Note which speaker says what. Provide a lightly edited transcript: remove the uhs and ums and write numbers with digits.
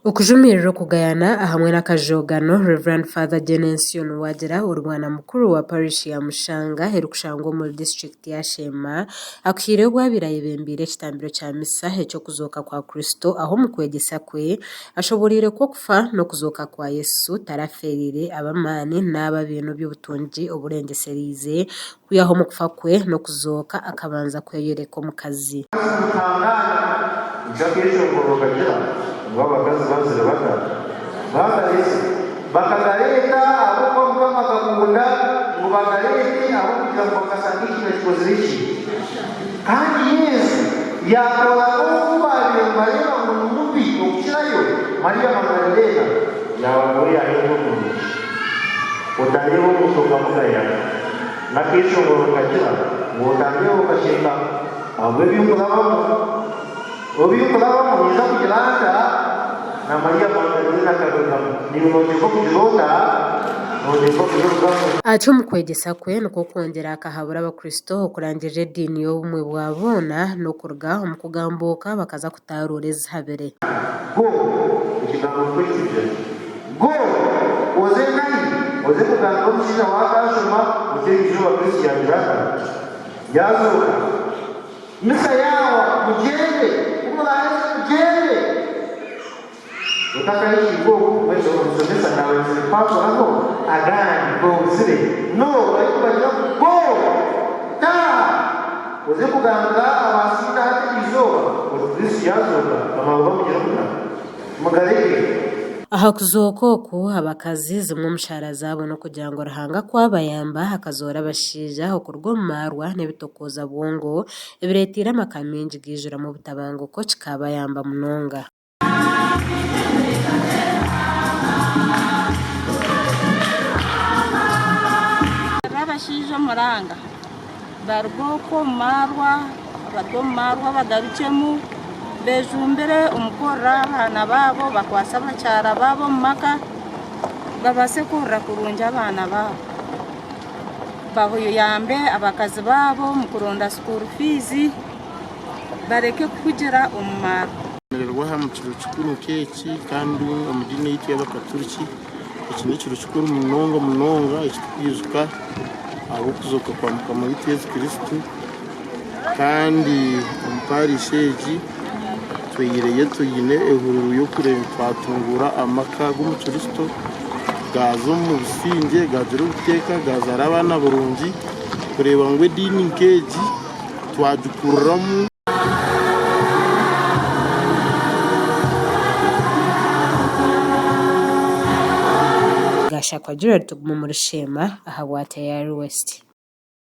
Speaker 1: Ukujumiriro kugayana ahamwe n'akajogano Reverend Father Genension Wagera urwana mukuru wa parish ya Mushanga herukushangwa muri district ya Shema akwiregwa birayebembire kitambiro cya misa cyo kuzoka kwa Kristo aho mukwegesa kwe ashoborire ko kufa no kuzoka kwa Yesu taraferire abamani n'aba bintu by'ubutunji uburengeserize kuyaho mu kufa kwe no kuzoka akabanza kweyereko mu kazi
Speaker 2: wabagazi bazira bagarese bakagareta abo kwa makakunda ngo bagarete abo kugira ngo kasangikire kikozirishi kandi Yesu yakora ubare Maria ngo numbi ukirayo Maria Magdalena yawagori ayo ngo utangiye gusoka mugaya nakisho ngo bakajira ngo utangiye ukashika abo biyumulabo mwiza kugiranga na Maria Magdalena kadoda ni unoje kujirota unoje kujirota
Speaker 1: acho mukwegesa kwe nuko kongera akahabura abakristo kurangije dini yo bumwe bwabona no kurga umukugamboka bakaza kutarureza habere
Speaker 2: go ikigambo kwishije go ozenani oze kuganga umusina wakashoma utegijo bakristo yabiraka yazuka misa yawo mugende umuraje utakaishi go wewe unasomesa na wewe papo hapo agani go zile no ayikubagira go ta uze kuganga abasinda hati izoba Kristo yazoka amagwa mugira mugareke
Speaker 1: aha kuzokoku abakazi zimwe mushara zabo no kugira ngo rahanga kwabayamba hakazora bashija okurwomarwa nebitokoza bongo ibiretira makaminji gijura mu butabango ko kikabayamba munonga
Speaker 3: abashije muranga barwoko marwa bagarukemu bejumbere umukora abana babo bakwasa bacyara babo maka babase kurra kurunja abana babo bahuyo yambe abakazi babo mukuronda school fees bareke kugira umumaro
Speaker 4: rwa mu kiro cyukuru keki kandi umudini yitwa y'abakatoliki iki ni kiro cyukuru munonga ikitwizuka aho kuzoka kwa mukama Yesu Kristo kandi umparisheji twireye tuyine ehururu yo kurema twatungura amaka g'umukristo gazo mu businge gazira ubuteka gazara abana burungi kureba ngo dini nkeji twadukuramo
Speaker 1: gashakwa Gerard tuguma muri Shema aha Watayari West.